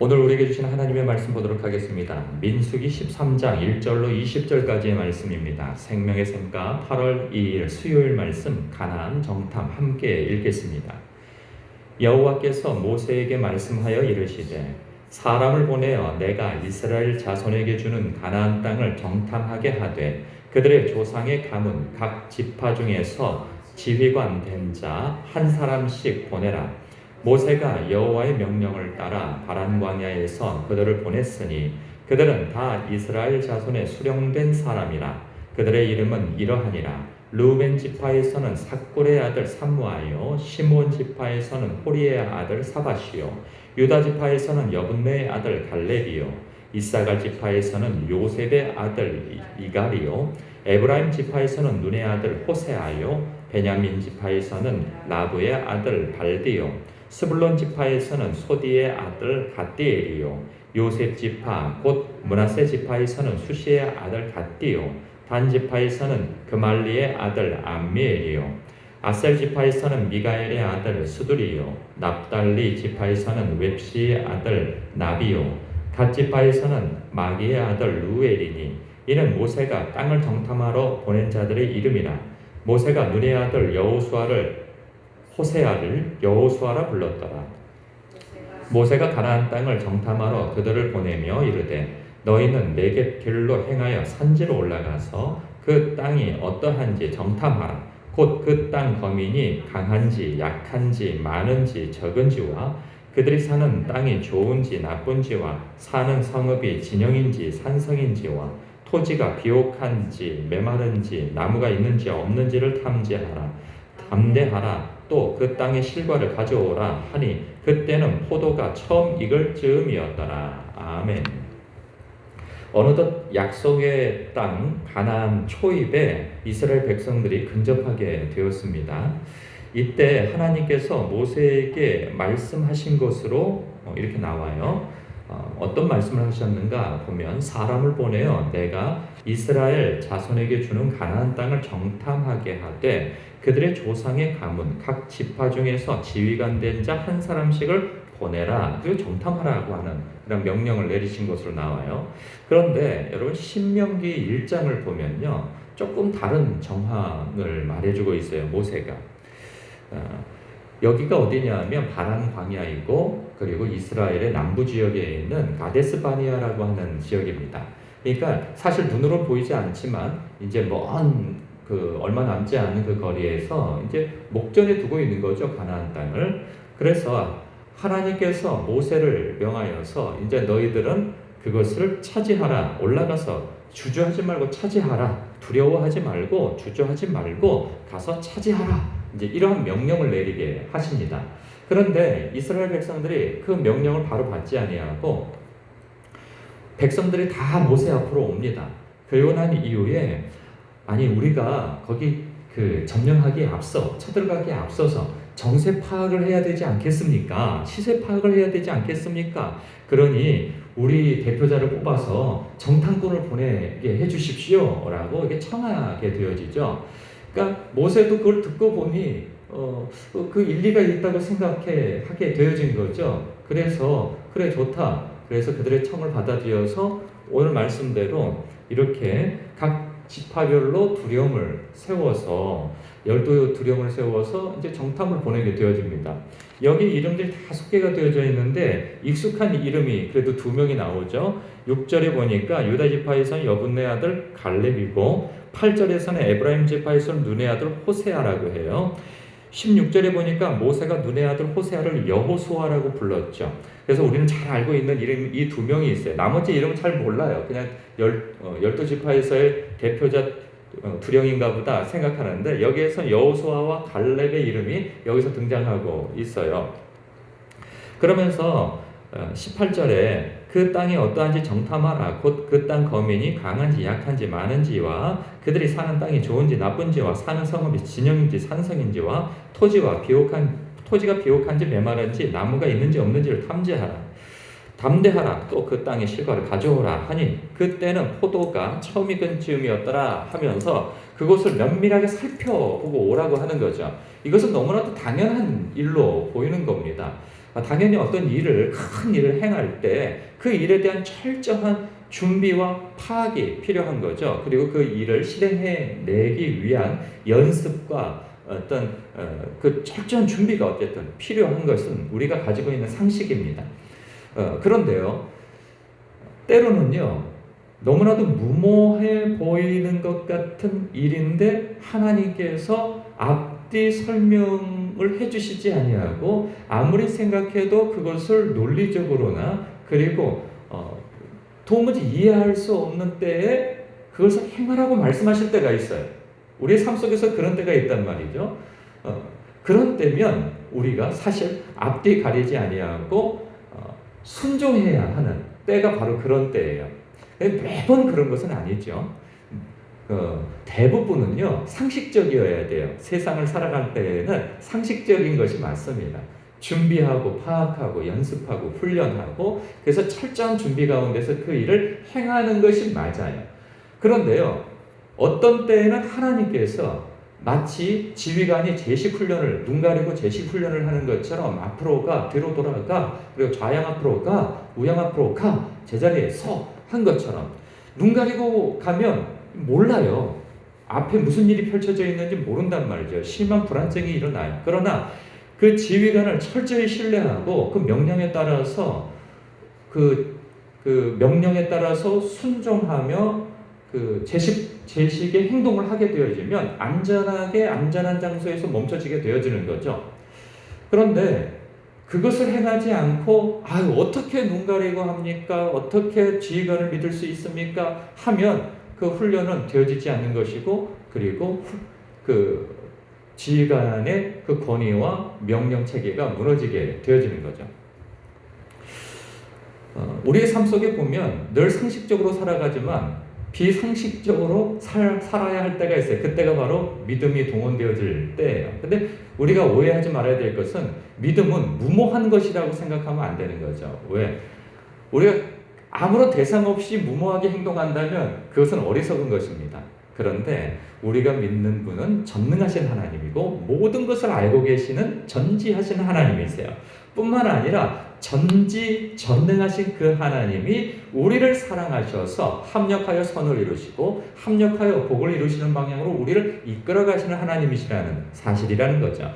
오늘 우리에게 주신 하나님의 말씀 보도록 하겠습니다. 민수기 13장 1절로 20절까지의 말씀입니다. 생명의 샘가 8월 2일 수요일 말씀 가나안 정탐 함께 읽겠습니다. 여호와께서 모세에게 말씀하여 이르시되 사람을 보내어 내가 이스라엘 자손에게 주는 가나안 땅을 정탐하게 하되 그들의 조상의 가문 각 지파 중에서 지휘관 된 자 한 사람씩 보내라. 모세가 여호와의 명령을 따라 바란 광야에서 그들을 보냈으니 그들은 다 이스라엘 자손의 수령된 사람이라. 그들의 이름은 이러하니라. 르우벤 지파에서는 삭골의 아들 삼무아요, 시므온 지파에서는 호리의 아들 사밧이요, 유다 지파에서는 여분네의 아들 갈렙이요, 이사갈 지파에서는 요셉의 아들 이갈이요, 에브라임 지파에서는 눈의 아들 호세아요, 베냐민 지파에서는 라브의 아들 발디요, 스불론 지파에서는 소디의 아들 갓디엘이요, 요셉 지파 곧 므낫세 지파에서는 수시의 아들 갓디요, 단 지파에서는 그말리의 아들 암미엘이요, 아셀 지파에서는 미가엘의 아들 스두리요, 납달리 지파에서는 웹시의 아들 나비요, 갓 지파에서는 마기의 아들 루엘이니 이는 모세가 땅을 정탐하러 보낸 자들의 이름이라. 모세가 눈의 아들 호세아를 여호수아라 불렀더라. 모세가 가나안 땅을 정탐하러 그들을 보내며 이르되 너희는 네겝 길로 행하여 산지로 올라가서 그 땅이 어떠한지 정탐하라. 곧 그 땅 거민이 강한지 약한지 많은지 적은지와 그들이 사는 땅이 좋은지 나쁜지와 사는 성읍이 진영인지 산성인지와 토지가 비옥한지 메마른지 나무가 있는지 없는지를 탐지하라. 담대하라. 또 그 땅의 실과를 가져오라 하니 그때는 포도가 처음 익을 즈음이었더라. 아멘. 어느덧 약속의 땅 가나안 초입에 이스라엘 백성들이 근접하게 되었습니다. 이때 하나님께서 모세에게 말씀하신 것으로 이렇게 나와요. 어떤 말씀을 하셨는가 보면 사람을 보내어 내가 이스라엘 자손에게 주는 가나안 땅을 정탐하게 하되 그들의 조상의 가문 각 지파 중에서 지휘관 된 자 한 사람씩을 보내라. 그리고 정탐하라고 하는 그런 명령을 내리신 것으로 나와요. 그런데 여러분 신명기 1장을 보면요 조금 다른 정황을 말해주고 있어요. 모세가 여기가 어디냐면 바란 광야이고 그리고 이스라엘의 남부 지역에 있는 가데스 바니아라고 하는 지역입니다. 그러니까 사실 눈으로 보이지 않지만 이제 먼 얼마 남지 않은 그 거리에서 이제 목전에 두고 있는 거죠. 가나안 땅을. 그래서 하나님께서 모세를 명하여서 이제 너희들은 그것을 차지하라. 올라가서 주저하지 말고 차지하라. 두려워하지 말고 주저하지 말고 가서 차지하라. 이제 이러한 명령을 내리게 하십니다. 그런데 이스라엘 백성들이 그 명령을 바로 받지 아니하고 백성들이 다 모세 앞으로 옵니다. 그리고 난 이후에 아니 우리가 거기 점령하기에 앞서 쳐들어가기에 앞서서 정세 파악을 해야 되지 않겠습니까? 시세 파악을 해야 되지 않겠습니까? 그러니 우리 대표자를 뽑아서 정탐꾼을 보내게 해주십시오 라고 이게 청하게 되어지죠. 그러니까 모세도 그걸 듣고 보니 그 일리가 있다고 하게 되어진 거죠. 그래서 그래 좋다. 그래서 그들의 청을 받아들여서 오늘 말씀대로 이렇게 각 지파별로 두령을 세워서 12두령을 세워서 이제 정탐을 보내게 되어집니다. 여기 이름들이 5개가 되어져 있는데 익숙한 이름이 그래도 2명이 나오죠. 6절에 보니까 유다 지파에서는 여분네 아들 갈렙이고 8절에서는 에브라임 지파에서는 눈의 아들 호세아라고 해요. 16절에 보니까 모세가 눈의 아들 호세아를 여호수아라고 불렀죠. 그래서 우리는 잘 알고 있는 이름 이 2명이 있어요. 나머지 이름은 잘 몰라요. 그냥 12지파에서의 대표자 두령인가 보다 생각하는데 여기에서 여호수아와 갈렙의 이름이 여기서 등장하고 있어요. 그러면서 18절에 그 땅이 어떠한지 정탐하라. 곧 그 땅 거민이 강한지 약한지 많은지와 그들이 사는 땅이 좋은지 나쁜지와 사는 성읍이 진영인지 산성인지와 토지가 비옥한지 메마른지 나무가 있는지 없는지를 탐지하라. 담대하라. 또 그 땅의 실과를 가져오라 하니 그때는 포도가 처음 익은 즈음이었더라 하면서 그것을 면밀하게 살펴보고 오라고 하는 거죠. 이것은 너무나도 당연한 일로 보이는 겁니다. 당연히 어떤 일을, 큰 일을 행할 때 그 일에 대한 철저한 준비와 파악이 필요한 거죠. 그리고 그 일을 실행해내기 위한 연습과 어떤 그 철저한 준비가 어쨌든 필요한 것은 우리가 가지고 있는 상식입니다. 그런데요, 때로는요, 너무나도 무모해 보이는 것 같은 일인데 하나님께서 앞뒤 설명을 해주시지 아니하고 아무리 생각해도 그것을 논리적으로나 그리고 도무지 이해할 수 없는 때에 그것을 행하라고 말씀하실 때가 있어요. 우리의 삶 속에서 그런 때가 있단 말이죠. 그런 때면 우리가 사실 앞뒤 가리지 아니하고 순종해야 하는 때가 바로 그런 때예요. 매번 그런 것은 아니죠. 대부분은요, 상식적이어야 돼요. 세상을 살아갈 때에는 상식적인 것이 맞습니다. 준비하고 파악하고 연습하고 훈련하고 그래서 철저한 준비 가운데서 그 일을 행하는 것이 맞아요. 그런데요, 어떤 때에는 하나님께서 마치 지휘관이 제식 훈련을, 눈 가리고 제식 훈련을 하는 것처럼 앞으로 가, 뒤로 돌아가, 그리고 좌양 앞으로 가, 우양 앞으로 가, 제자리에 서 한 것처럼 눈 가리고 가면 몰라요. 앞에 무슨 일이 펼쳐져 있는지 모른단 말이죠. 심한 불안증이 일어나요. 그러나 그 지휘관을 철저히 신뢰하고 그 명령에 따라서 그 명령에 따라서 순종하며 그 제식의 행동을 하게 되어지면 안전한 장소에서 멈춰지게 되어지는 거죠. 그런데 그것을 행하지 않고 어떻게 눈 가리고 합니까? 어떻게 지휘관을 믿을 수 있습니까? 하면 그 훈련은 되어지지 않는 것이고 그리고 그 지휘관의 그 권위와 명령 체계가 무너지게 되어지는 거죠. 우리의 삶 속에 보면 늘 상식적으로 살아가지만 비상식적으로 살아야 할 때가 있어요. 그때가 바로 믿음이 동원되어질 때예요. 근데 우리가 오해하지 말아야 될 것은 믿음은 무모한 것이라고 생각하면 안 되는 거죠. 왜? 우리가 아무런 대상 없이 무모하게 행동한다면 그것은 어리석은 것입니다. 그런데 우리가 믿는 분은 전능하신 하나님이고 모든 것을 알고 계시는 전지하신 하나님이세요. 뿐만 아니라 전지전능하신 그 하나님이 우리를 사랑하셔서 합력하여 선을 이루시고 합력하여 복을 이루시는 방향으로 우리를 이끌어 가시는 하나님이시라는 사실이라는 거죠.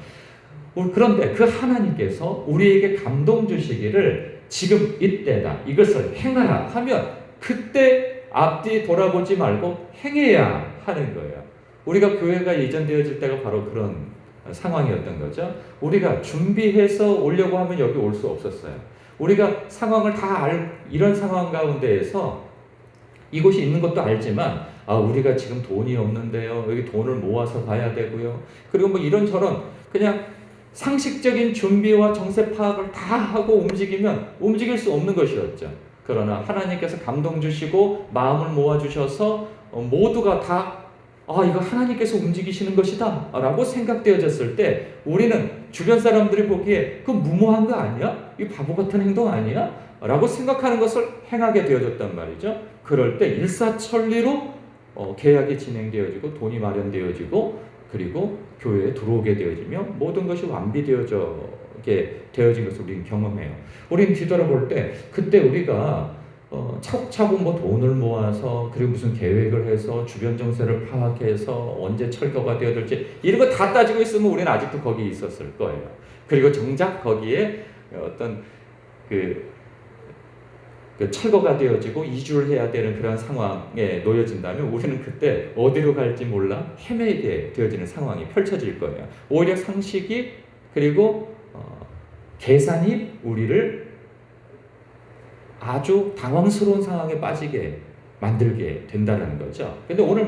그런데 그 하나님께서 우리에게 감동 주시기를 지금 이때다, 이것을 행하라 하면 그때 앞뒤 돌아보지 말고 행해야 하는 거예요. 우리가 교회가 예전되어질 때가 바로 그런 상황이었던 거죠. 우리가 준비해서 오려고 하면 여기 올 수 없었어요. 우리가 상황을 다 이런 상황 가운데에서 이곳이 있는 것도 알지만 우리가 지금 돈이 없는데요. 여기 돈을 모아서 가야 되고요. 그리고 뭐 이런저런 그냥 상식적인 준비와 정세 파악을 다 하고 움직이면 움직일 수 없는 것이었죠. 그러나 하나님께서 감동 주시고 마음을 모아 주셔서 모두가 다 이거 하나님께서 움직이시는 것이다 라고 생각되어졌을 때 우리는 주변 사람들이 보기에 그 무모한 거 아니야? 이 바보 같은 행동 아니야? 라고 생각하는 것을 행하게 되어졌단 말이죠. 그럴 때 일사천리로 계약이 진행되어지고 돈이 마련되어지고 그리고 교회에 들어오게 되어지며 모든 것이 완비되어지게 되어진 것을 우리는 경험해요. 우리는 뒤돌아볼 때 그때 우리가 차곡차곡 뭐 돈을 모아서 그리고 무슨 계획을 해서 주변 정세를 파악해서 언제 철거가 되어들지 이런 거 다 따지고 있으면 우리는 아직도 거기 있었을 거예요. 그리고 정작 거기에 어떤 그 철거가 되어지고 이주를 해야 되는 그런 상황에 놓여진다면 우리는 그때 어디로 갈지 몰라 헤매게 되어지는 상황이 펼쳐질 거예요. 오히려 상식이 그리고 계산이 우리를 아주 당황스러운 상황에 빠지게 만들게 된다는 거죠. 근데 오늘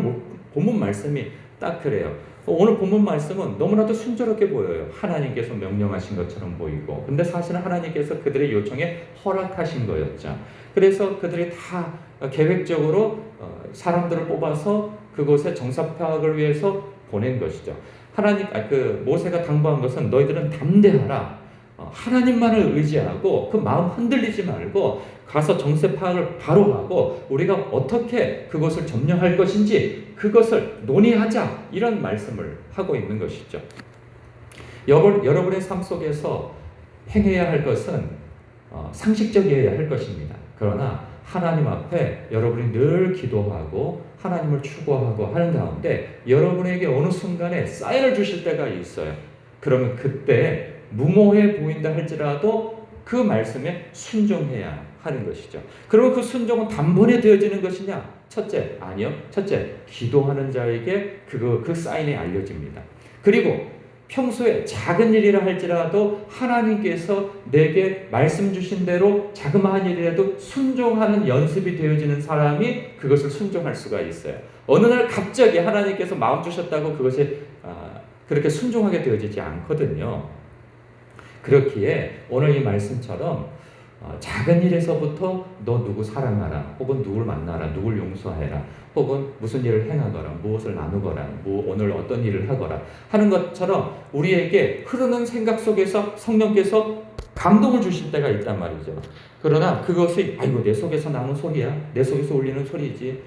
본문 말씀이 딱 그래요. 오늘 본문 말씀은 너무나도 순조롭게 보여요. 하나님께서 명령하신 것처럼 보이고 근데 사실은 하나님께서 그들의 요청에 허락하신 거였죠. 그래서 그들이 다 계획적으로 사람들을 뽑아서 그곳에 정사 파악을 위해서 보낸 것이죠. 모세가 당부한 것은 너희들은 담대하라. 하나님만을 의지하고 그 마음 흔들리지 말고 가서 정세 파악을 바로 하고 우리가 어떻게 그것을 점령할 것인지 그것을 논의하자 이런 말씀을 하고 있는 것이죠. 여러분의 삶 속에서 행해야 할 것은 상식적이어야 할 것입니다. 그러나 하나님 앞에 여러분이 늘 기도하고 하나님을 추구하고 하는 가운데 여러분에게 어느 순간에 사인을 주실 때가 있어요. 그러면 그때 무모해 보인다 할지라도 그 말씀에 순종해야 하는 것이죠. 그러면 그 순종은 단번에 되어지는 것이냐? 첫째, 아니요. 첫째, 기도하는 자에게 그 사인이 알려집니다. 그리고 평소에 작은 일이라 할지라도 하나님께서 내게 말씀 주신 대로 자그마한 일이라도 순종하는 연습이 되어지는 사람이 그것을 순종할 수가 있어요. 어느 날 갑자기 하나님께서 마음 주셨다고 그것이 그렇게 순종하게 되어지지 않거든요. 그렇기에 오늘 이 말씀처럼 작은 일에서부터 너 누구 사랑하라, 혹은 누굴 만나라, 누굴 용서해라, 혹은 무슨 일을 행하거라, 무엇을 나누거라, 오늘 어떤 일을 하거라 하는 것처럼 우리에게 흐르는 생각 속에서 성령께서 감동을 주실 때가 있단 말이죠. 그러나 그것이 아이고 내 속에서 나는 소리야, 내 속에서 울리는 소리지,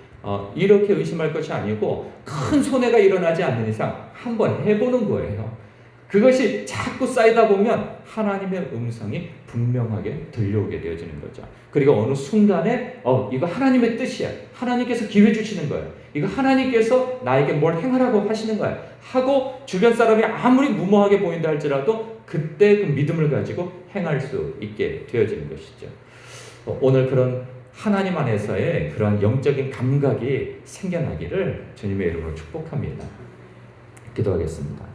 이렇게 의심할 것이 아니고 큰 손해가 일어나지 않는 이상 한번 해보는 거예요. 그것이 자꾸 쌓이다 보면 하나님의 음성이 분명하게 들려오게 되어지는 거죠. 그리고 어느 순간에 이거 하나님의 뜻이야. 하나님께서 기회 주시는 거예요. 이거 하나님께서 나에게 뭘 행하라고 하시는 거야. 하고 주변 사람이 아무리 무모하게 보인다 할지라도 그때 그 믿음을 가지고 행할 수 있게 되어지는 것이죠. 오늘 그런 하나님 안에서의 그런 영적인 감각이 생겨나기를 주님의 이름으로 축복합니다. 기도하겠습니다.